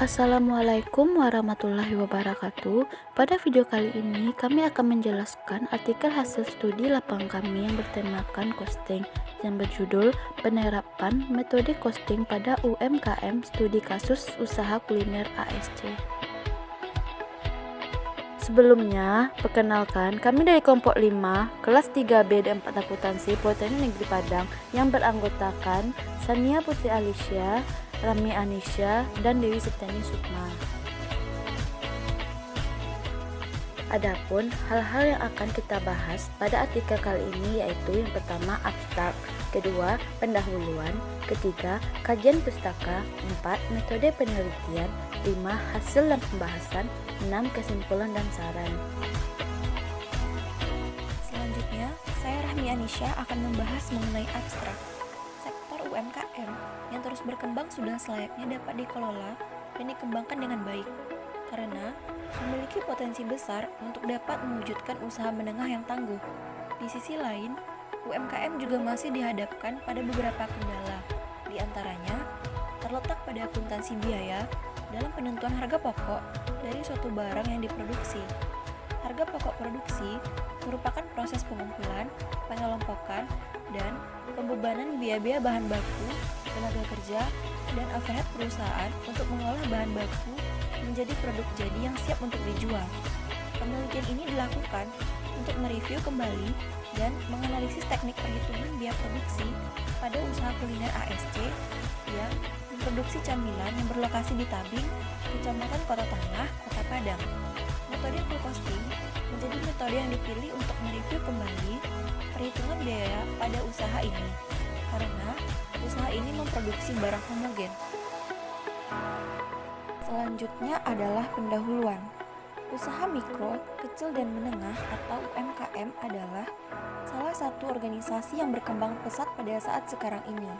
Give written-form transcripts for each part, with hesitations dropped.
Assalamualaikum warahmatullahi wabarakatuh. Pada video kali ini kami akan menjelaskan artikel hasil studi lapang kami yang bertemakan costing yang berjudul Penerapan Metode Costing pada UMKM Studi Kasus Usaha Kuliner ASC. Sebelumnya, perkenalkan, kami dari kelompok 5, kelas 3B dan 4 akuntansi Politeknik Negeri Padang yang beranggotakan Sania Putri Alicia, Rami Anisha, dan Dewi Septiani Sukma. Adapun hal-hal yang akan kita bahas pada artikel kali ini yaitu yang pertama abstrak, kedua pendahuluan, ketiga kajian pustaka, 4 metode penelitian, 5 hasil dan pembahasan, 6 kesimpulan dan saran. Selanjutnya, saya Rahmi Anisha akan membahas mengenai abstrak. Sektor UMKM yang terus berkembang sudah selayaknya dapat dikelola dan dikembangkan dengan baik, karena memiliki potensi besar untuk dapat mewujudkan usaha menengah yang tangguh. Di sisi lain, UMKM juga masih dihadapkan pada beberapa kendala, di antaranya terletak pada akuntansi biaya dalam penentuan harga pokok dari suatu barang yang diproduksi. Harga pokok produksi merupakan proses pengumpulan, pengelompokan, dan pembebanan biaya-biaya bahan baku, tenaga kerja, dan overhead perusahaan untuk mengolah bahan baku menjadi produk jadi yang siap untuk dijual. Penelitian ini dilakukan untuk mereview kembali dan menganalisis teknik perhitungan biaya produksi pada usaha kuliner ASC yang memproduksi camilan yang berlokasi di Tabing, Kecamatan Kota Tangah, Kota Padang. Metode full costing menjadi metode yang dipilih untuk mereview kembali perhitungan biaya pada usaha ini, karena usaha ini memproduksi barang homogen. Selanjutnya adalah pendahuluan. Usaha mikro, kecil dan menengah atau UMKM adalah salah satu organisasi yang berkembang pesat pada saat sekarang ini.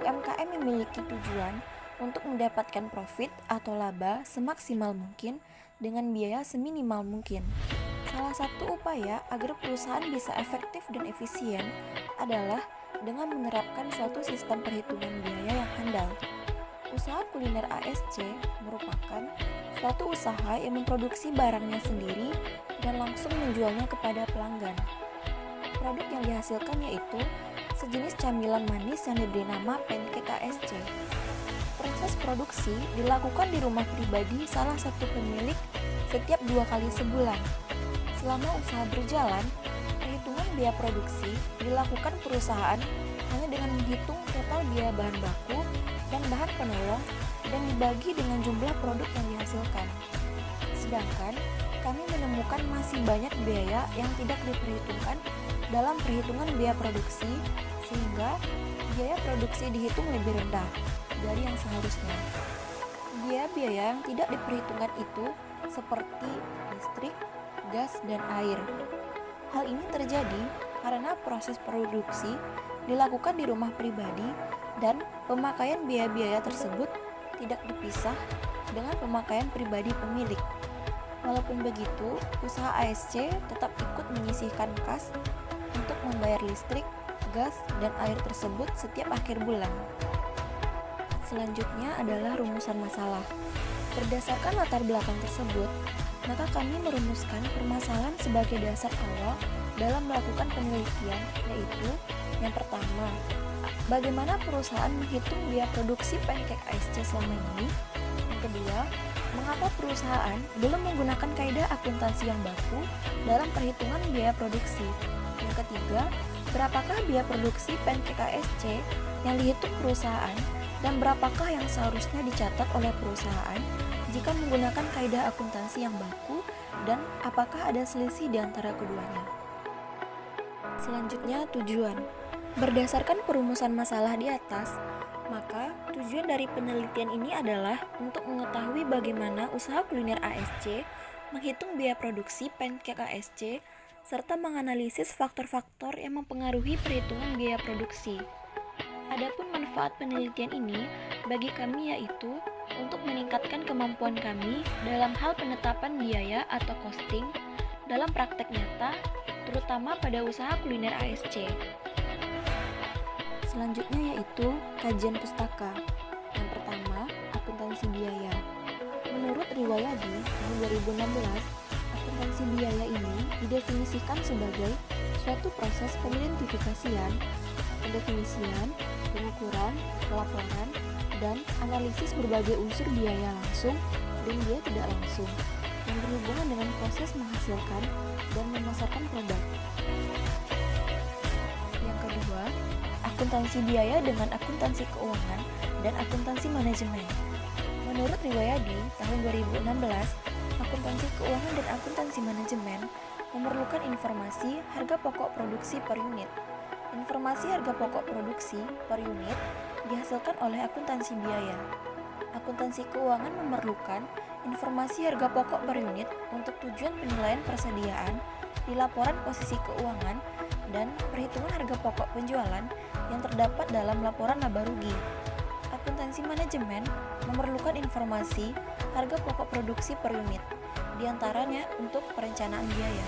UMKM memiliki tujuan untuk mendapatkan profit atau laba semaksimal mungkin dengan biaya seminimal mungkin. Salah satu upaya agar perusahaan bisa efektif dan efisien adalah dengan menerapkan suatu sistem perhitungan biaya yang handal. Usaha kuliner ASC merupakan suatu usaha yang memproduksi barangnya sendiri dan langsung menjualnya kepada pelanggan. Produk yang dihasilkan yaitu sejenis camilan manis yang diberi nama pancake ASC. Proses produksi dilakukan di rumah pribadi salah satu pemilik setiap 2 kali sebulan. Selama usaha berjalan, perhitungan biaya produksi dilakukan perusahaan hanya dengan menghitung total biaya bahan baku dan bahan penolong dan dibagi dengan jumlah produk yang dihasilkan. Sedangkan kami menemukan masih banyak biaya yang tidak diperhitungkan dalam perhitungan biaya produksi, sehingga biaya produksi dihitung lebih rendah dari yang seharusnya. Biaya-biaya yang tidak diperhitungkan itu seperti listrik, gas, dan air. Hal ini terjadi karena proses produksi dilakukan di rumah pribadi dan pemakaian biaya-biaya tersebut tidak dipisah dengan pemakaian pribadi pemilik. Walaupun begitu, usaha ASC tetap ikut menyisihkan kas untuk membayar listrik, gas, dan air tersebut setiap akhir bulan. Selanjutnya adalah rumusan masalah. Berdasarkan latar belakang tersebut, maka kami merumuskan permasalahan sebagai dasar awal dalam melakukan penelitian, yaitu yang pertama, bagaimana perusahaan menghitung biaya produksi pancake ASC selama ini. Yang kedua, mengapa perusahaan belum menggunakan kaidah akuntansi yang baku dalam perhitungan biaya produksi. Yang ketiga, berapakah biaya produksi pancake ASC yang dihitung perusahaan dan berapakah yang seharusnya dicatat oleh perusahaan jika menggunakan kaidah akuntansi yang baku, dan apakah ada selisih di antara keduanya. Selanjutnya, tujuan. Berdasarkan perumusan masalah di atas, maka tujuan dari penelitian ini adalah untuk mengetahui bagaimana usaha kuliner ASC menghitung biaya produksi pancake ASC serta menganalisis faktor-faktor yang mempengaruhi perhitungan biaya produksi. Adapun manfaat penelitian ini bagi kami yaitu untuk meningkatkan kemampuan kami dalam hal penetapan biaya atau costing dalam praktek nyata, terutama pada usaha kuliner ASC. Selanjutnya yaitu kajian pustaka. Yang pertama, akuntansi biaya. Riwayadi tahun 2016, akuntansi biaya ini didefinisikan sebagai suatu proses pengidentifikasian, pendefinisian, pengukuran, pelaporan, dan analisis berbagai unsur biaya langsung dan biaya tidak langsung yang berhubungan dengan proses menghasilkan dan memasarkan produk. Yang kedua, akuntansi biaya dengan akuntansi keuangan dan akuntansi manajemen. Menurut Riwayadi tahun 2016, akuntansi keuangan dan akuntansi manajemen memerlukan informasi harga pokok produksi per unit. Informasi harga pokok produksi per unit dihasilkan oleh akuntansi biaya. Akuntansi keuangan memerlukan informasi harga pokok per unit untuk tujuan penilaian persediaan di laporan posisi keuangan dan perhitungan harga pokok penjualan yang terdapat dalam laporan laba rugi. Akuntansi manajemen memerlukan informasi harga pokok produksi per unit, diantaranya untuk perencanaan biaya.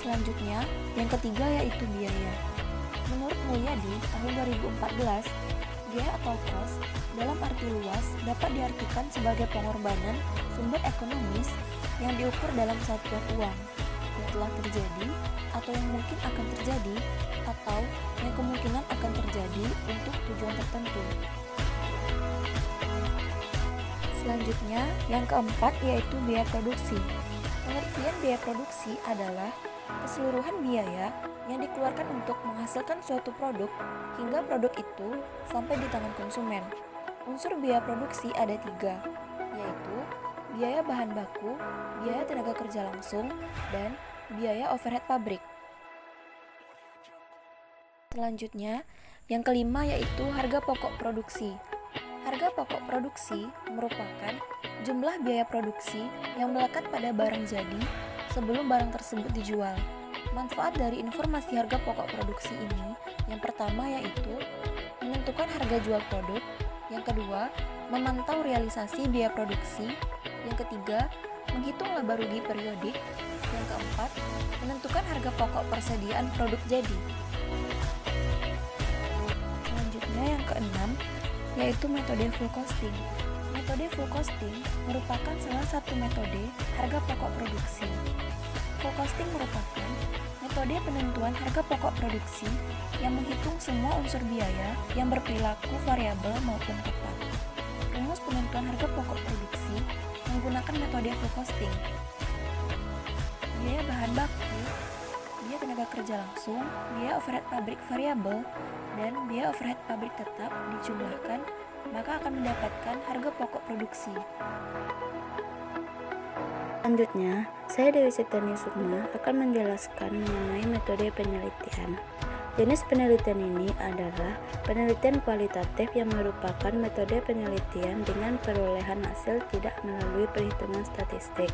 Selanjutnya, yang ketiga yaitu biaya. Menurut Mulyadi tahun 2014, biaya atau cost dalam arti luas dapat diartikan sebagai pengorbanan sumber ekonomis yang diukur dalam satuan uang yang telah terjadi atau yang mungkin akan terjadi atau yang kemungkinan akan terjadi untuk tujuan tertentu. Selanjutnya, yang keempat yaitu biaya produksi. Pengertian biaya produksi adalah keseluruhan biaya yang dikeluarkan untuk menghasilkan suatu produk hingga produk itu sampai di tangan konsumen. Unsur biaya produksi ada 3, yaitu biaya bahan baku, biaya tenaga kerja langsung, dan biaya overhead pabrik. Selanjutnya, yang kelima yaitu harga pokok produksi. Harga pokok produksi merupakan jumlah biaya produksi yang melekat pada barang jadi sebelum barang tersebut dijual. Manfaat dari informasi harga pokok produksi ini yang pertama yaitu menentukan harga jual produk, yang kedua memantau realisasi biaya produksi, yang ketiga menghitung laba rugi periodik, yang keempat menentukan harga pokok persediaan produk jadi. Selanjutnya yang keenam yaitu metode full costing. Metode full costing merupakan salah satu metode harga pokok produksi. Full costing merupakan metode penentuan harga pokok produksi yang menghitung semua unsur biaya yang berperilaku variabel maupun tetap. Rumus penentuan harga pokok produksi menggunakan metode full costing. Biaya bahan baku, biaya tenaga kerja langsung, biaya overhead pabrik variabel, dan biaya overhead pabrik tetap dijumlahkan, maka akan mendapatkan harga pokok produksi. Selanjutnya, saya Dewi Setani Sukma akan menjelaskan mengenai metode penelitian. Jenis penelitian ini adalah penelitian kualitatif yang merupakan metode penelitian dengan perolehan hasil tidak melalui perhitungan statistik.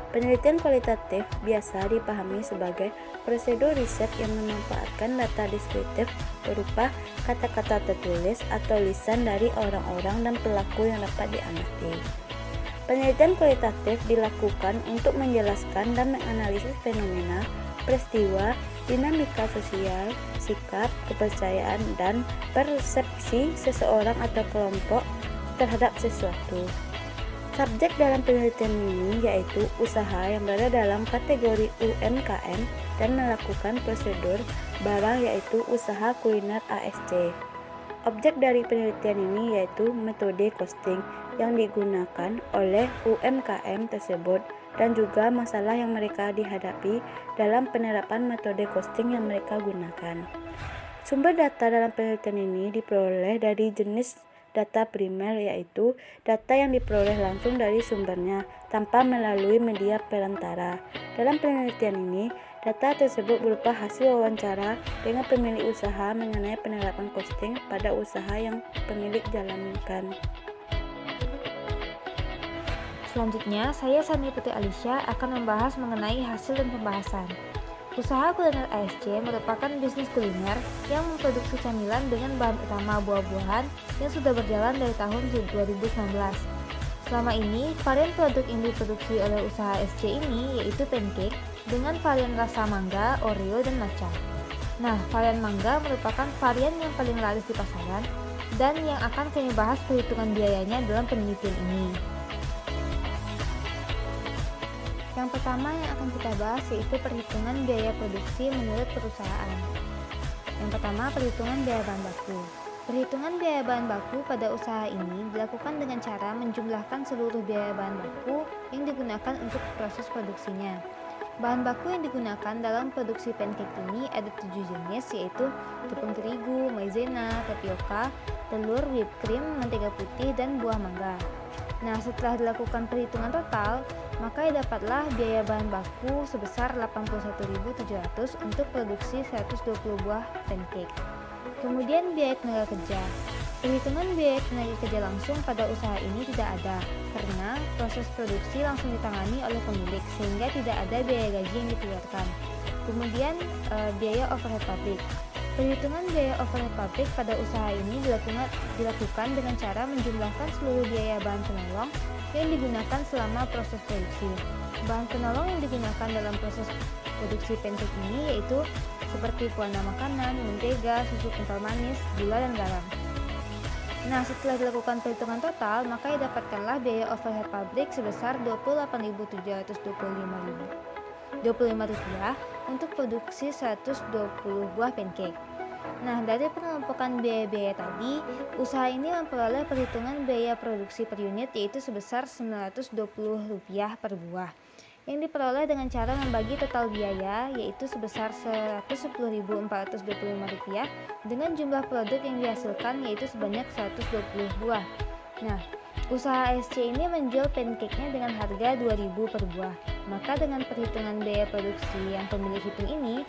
Penelitian kualitatif biasa dipahami sebagai prosedur riset yang memanfaatkan data deskriptif berupa kata-kata tertulis atau lisan dari orang-orang dan pelaku yang dapat diamati. Penelitian kualitatif dilakukan untuk menjelaskan dan menganalisis fenomena, peristiwa, dinamika sosial, sikap, kepercayaan, dan persepsi seseorang atau kelompok terhadap sesuatu. Subjek dalam penelitian ini yaitu usaha yang berada dalam kategori UMKM dan melakukan prosedur barang yaitu usaha kuliner ASC. Objek dari penelitian ini yaitu metode costing yang digunakan oleh UMKM tersebut dan juga masalah yang mereka dihadapi dalam penerapan metode costing yang mereka gunakan. Sumber data dalam penelitian ini diperoleh dari jenis data primer yaitu data yang diperoleh langsung dari sumbernya tanpa melalui media perantara. Dalam penelitian ini, data tersebut berupa hasil wawancara dengan pemilik usaha mengenai penerapan costing pada usaha yang pemilik jalankan. Selanjutnya, saya Sani Putri Alisha akan membahas mengenai hasil dan pembahasan. Usaha kuliner ASC merupakan bisnis kuliner yang memproduksi camilan dengan bahan utama buah-buahan yang sudah berjalan dari tahun 2019. Selama ini, varian produk yang diproduksi oleh usaha ASC ini yaitu pancake dengan varian rasa mangga, Oreo, dan matcha. Nah, varian mangga merupakan varian yang paling laris di pasaran dan yang akan kami bahas perhitungan biayanya dalam penelitian ini. Yang pertama yang akan kita bahas yaitu perhitungan biaya produksi menurut perusahaan. Yang pertama, perhitungan biaya bahan baku. Perhitungan biaya bahan baku pada usaha ini dilakukan dengan cara menjumlahkan seluruh biaya bahan baku yang digunakan untuk proses produksinya. Bahan baku yang digunakan dalam produksi pancake ini ada 7 jenis, yaitu tepung terigu, maizena, tapioka, telur, whipped cream, mentega putih, dan buah mangga. Nah, setelah dilakukan perhitungan total, maka dapatlah biaya bahan baku sebesar 81.700 untuk produksi 120 buah pancake. Kemudian biaya tenaga kerja. Perhitungan biaya tenaga kerja langsung pada usaha ini tidak ada, karena proses produksi langsung ditangani oleh pemilik, sehingga tidak ada biaya gaji yang dikeluarkan. Kemudian biaya overhead pabrik. Perhitungan biaya overhead pabrik pada usaha ini dilakukan dengan cara menjumlahkan seluruh biaya bahan penolong yang digunakan selama proses produksi. Bahan penolong yang digunakan dalam proses produksi pancake ini yaitu seperti pewarna makanan, mentega, susu kental manis, gula, dan garam. Nah, setelah dilakukan perhitungan total, maka didapatkanlah biaya overhead pabrik sebesar Rp25.025 untuk produksi 120 buah pancake. Nah, dari pengelompokan biaya-biaya tadi, usaha ini memperoleh perhitungan biaya produksi per unit yaitu sebesar Rp920 per buah, yang diperoleh dengan cara membagi total biaya yaitu sebesar Rp110.425 dengan jumlah produk yang dihasilkan yaitu sebanyak 120 buah. Nah, usaha ASC ini menjual pancake-nya dengan harga Rp2.000 per buah. Maka dengan perhitungan biaya produksi yang pemilik hitung ini,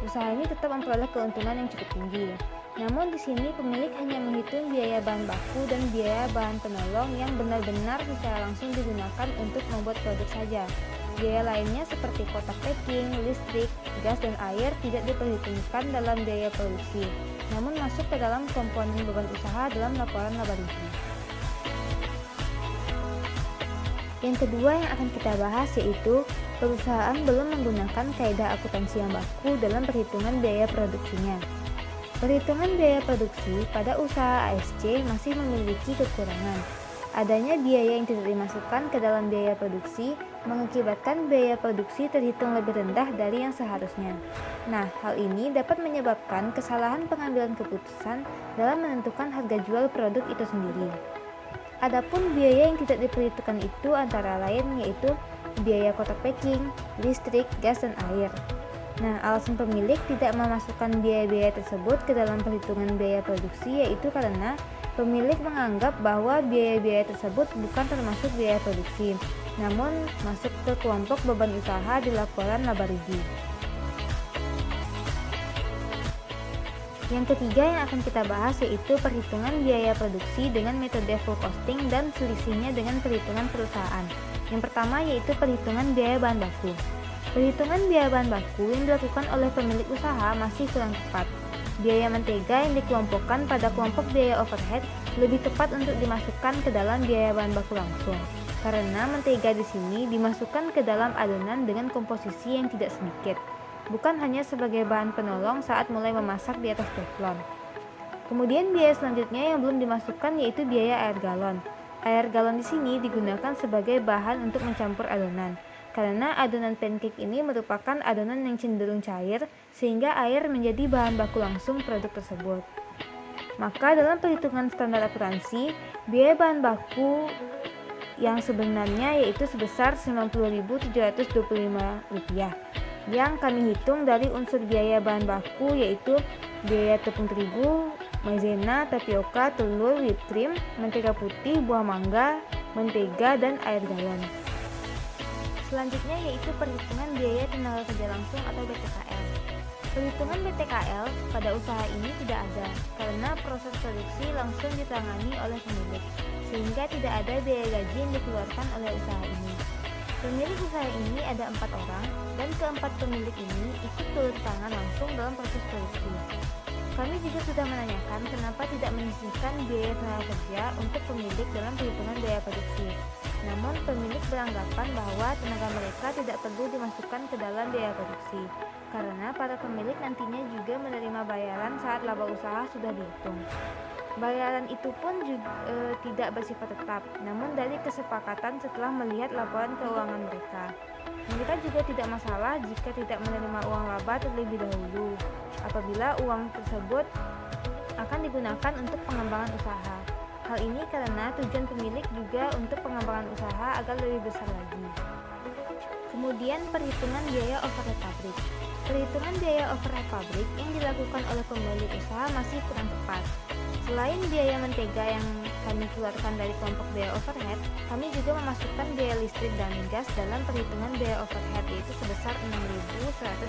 usaha ini tetap memperoleh keuntungan yang cukup tinggi. Namun di sini pemilik hanya menghitung biaya bahan baku dan biaya bahan penolong yang benar-benar secara langsung digunakan untuk membuat produk saja. Biaya lainnya seperti kotak packing, listrik, gas, dan air tidak diperhitungkan dalam biaya produksi, namun masuk ke dalam komponen beban usaha dalam laporan laba rugi. Yang kedua yang akan kita bahas yaitu perusahaan belum menggunakan kaidah akuntansi yang baku dalam perhitungan biaya produksinya. Perhitungan biaya produksi pada usaha ASC masih memiliki kekurangan. Adanya biaya yang tidak dimasukkan ke dalam biaya produksi mengakibatkan biaya produksi terhitung lebih rendah dari yang seharusnya. Nah, hal ini dapat menyebabkan kesalahan pengambilan keputusan dalam menentukan harga jual produk itu sendiri. Adapun biaya yang tidak diperhitungkan itu antara lain yaitu biaya kotak packing, listrik, gas, dan air. Nah, alasan pemilik tidak memasukkan biaya-biaya tersebut ke dalam perhitungan biaya produksi yaitu karena pemilik menganggap bahwa biaya-biaya tersebut bukan termasuk biaya produksi, namun masuk ke kelompok beban usaha di laporan laba rugi. Yang ketiga yang akan kita bahas yaitu perhitungan biaya produksi dengan metode full costing dan selisihnya dengan perhitungan perusahaan. Yang pertama yaitu perhitungan biaya bahan baku. Perhitungan biaya bahan baku yang dilakukan oleh pemilik usaha masih kurang tepat. Biaya mentega yang dikelompokkan pada kelompok biaya overhead lebih tepat untuk dimasukkan ke dalam biaya bahan baku langsung. Karena mentega di sini dimasukkan ke dalam adonan dengan komposisi yang tidak sedikit, bukan hanya sebagai bahan penolong saat mulai memasak di atas teflon. Kemudian biaya selanjutnya yang belum dimasukkan yaitu biaya air galon. Air galon di sini digunakan sebagai bahan untuk mencampur adonan. Karena adonan pancake ini merupakan adonan yang cenderung cair, sehingga air menjadi bahan baku langsung produk tersebut. Maka dalam perhitungan standar akuntansi, biaya bahan baku yang sebenarnya yaitu sebesar Rp90.725 yang kami hitung dari unsur biaya bahan baku yaitu biaya tepung terigu, maizena, tapioka, telur, whipped cream, mentega putih, buah mangga, mentega, dan air galon. Selanjutnya yaitu perhitungan biaya tenaga kerja langsung atau BTKL. Perhitungan BTKL pada usaha ini tidak ada karena proses produksi langsung ditangani oleh pemilik, sehingga tidak ada biaya gaji yang dikeluarkan oleh usaha ini. Pemilik usaha ini ada 4 orang dan keempat pemilik ini ikut turun tangan langsung dalam proses produksi. Kami juga sudah menanyakan kenapa tidak menyisihkan biaya tenaga kerja untuk pemilik dalam perhitungan biaya produksi. Namun pemilik beranggapan bahwa tenaga mereka tidak perlu dimasukkan ke dalam biaya produksi, karena para pemilik nantinya juga menerima bayaran saat laba usaha sudah dihitung. Bayaran itu pun tidak bersifat tetap, namun dari kesepakatan setelah melihat laporan keuangan mereka. Mereka juga tidak masalah jika tidak menerima uang laba terlebih dahulu, apabila uang tersebut akan digunakan untuk pengembangan usaha. Hal ini karena tujuan pemilik juga untuk pengembangan usaha agar lebih besar lagi. Kemudian perhitungan biaya overhead pabrik. Perhitungan biaya overhead pabrik yang dilakukan oleh pemilik usaha masih kurang tepat. Selain biaya mentega yang kami keluarkan dari kelompok biaya overhead, kami juga memasukkan biaya listrik dan gas dalam perhitungan biaya overhead, yaitu sebesar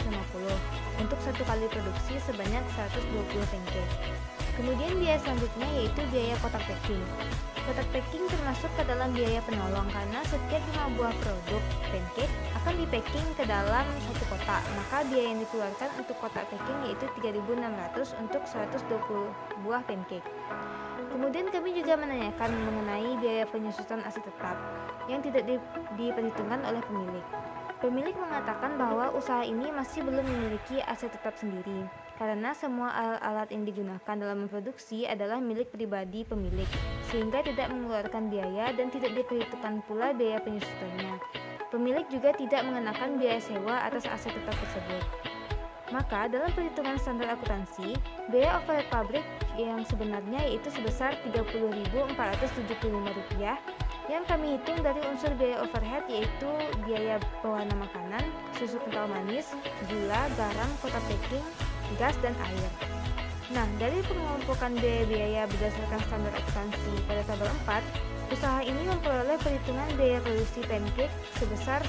6.150 untuk satu kali produksi sebanyak 120 pancake. Kemudian biaya selanjutnya yaitu biaya kotak packing. Kotak packing termasuk ke dalam biaya penolong karena setiap 5 buah produk pancake akan di-packing ke dalam satu kotak. Maka biaya yang dikeluarkan untuk kotak packing yaitu 3.600 untuk 120 buah pancake. Kemudian kami juga menanyakan mengenai biaya penyusutan aset tetap yang tidak diperhitungkan oleh pemilik. Pemilik mengatakan bahwa usaha ini masih belum memiliki aset tetap sendiri, karena semua alat-alat yang digunakan dalam memproduksi adalah milik pribadi pemilik, sehingga tidak mengeluarkan biaya dan tidak diperhitungkan pula biaya penyusutannya. Pemilik juga tidak mengenakan biaya sewa atas aset tetap tersebut. Maka dalam perhitungan standar akuntansi, biaya overhead pabrik yang sebenarnya yaitu sebesar Rp30.475 yang kami hitung dari unsur biaya overhead yaitu biaya pewarna makanan, susu kental manis, gula, garam, kotak packing, gas, dan air. Nah, dari pengelompokan biaya-biaya berdasarkan standar akuntansi pada tabel 4, usaha ini memperoleh perhitungan biaya produksi pancake sebesar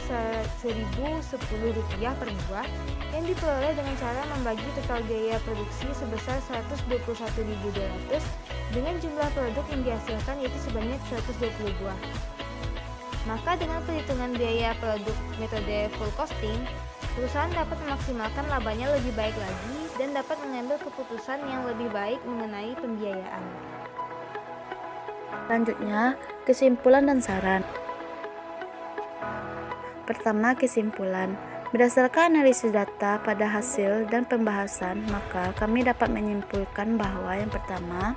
Rp1.010 per buah yang diperoleh dengan cara membagi total biaya produksi sebesar Rp121.200 dengan jumlah produk yang dihasilkan yaitu sebanyak 120 buah. Maka dengan perhitungan biaya produk metode full costing, perusahaan dapat memaksimalkan labanya lebih baik lagi dan dapat mengambil keputusan yang lebih baik mengenai pembiayaan. Selanjutnya, kesimpulan dan saran. Pertama, kesimpulan. Berdasarkan analisis data pada hasil dan pembahasan, maka kami dapat menyimpulkan bahwa yang pertama,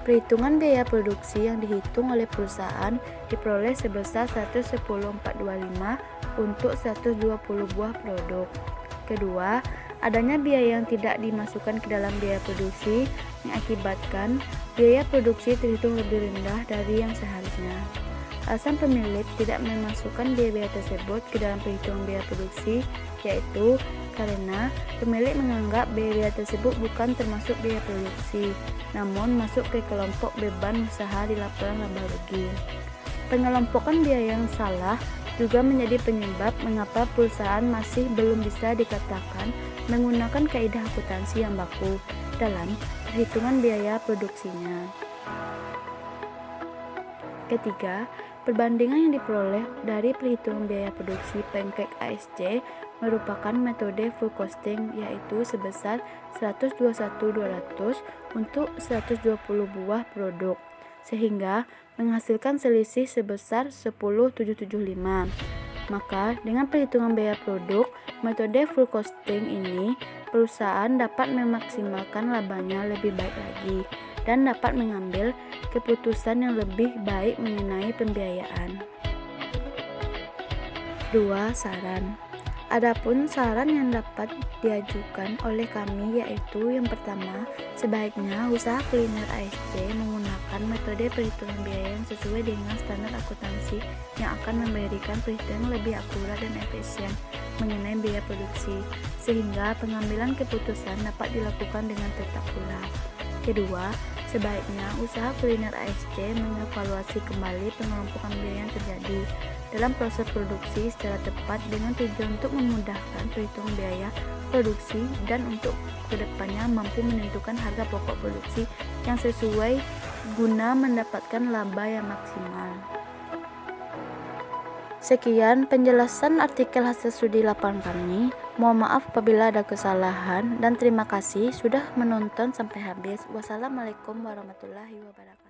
perhitungan biaya produksi yang dihitung oleh perusahaan diperoleh sebesar 110.425 untuk 120 buah produk. Kedua, adanya biaya yang tidak dimasukkan ke dalam biaya produksi mengakibatkan biaya produksi terhitung lebih rendah dari yang seharusnya. Alasan pemilik tidak memasukkan biaya-biaya tersebut ke dalam perhitungan biaya produksi yaitu karena pemilik menganggap biaya-biaya tersebut bukan termasuk biaya produksi, namun masuk ke kelompok beban usaha di laporan laba rugi. Pengelompokan biaya yang salah juga menjadi penyebab mengapa perusahaan masih belum bisa dikatakan menggunakan kaidah akuntansi yang baku dalam perhitungan biaya produksinya. Ketiga, perbandingan yang diperoleh dari perhitungan biaya produksi pancake ASC merupakan metode full costing yaitu sebesar 121.200 untuk 120 buah produk sehingga menghasilkan selisih sebesar 10.775. Maka dengan perhitungan biaya produk metode full costing ini perusahaan dapat memaksimalkan labanya lebih baik lagi dan dapat mengambil keputusan yang lebih baik mengenai pembiayaan. 2. Saran. Adapun saran yang dapat diajukan oleh kami yaitu yang pertama, sebaiknya usaha kuliner ASC menggunakan metode perhitungan biaya yang sesuai dengan standar akuntansi yang akan memberikan perhitungan lebih akurat dan efisien mengenai biaya produksi, sehingga pengambilan keputusan dapat dilakukan dengan tepat pula. Kedua, sebaiknya usaha kuliner ASC mengevaluasi kembali pengelompokan biaya yang terjadi dalam proses produksi secara tepat dengan tujuan untuk memudahkan perhitungan biaya produksi dan untuk kedepannya mampu menentukan harga pokok produksi yang sesuai guna mendapatkan laba yang maksimal. Sekian penjelasan artikel hasil studi lapangan kami. Mohon maaf apabila ada kesalahan dan terima kasih sudah menonton sampai habis. Wassalamualaikum warahmatullahi wabarakatuh.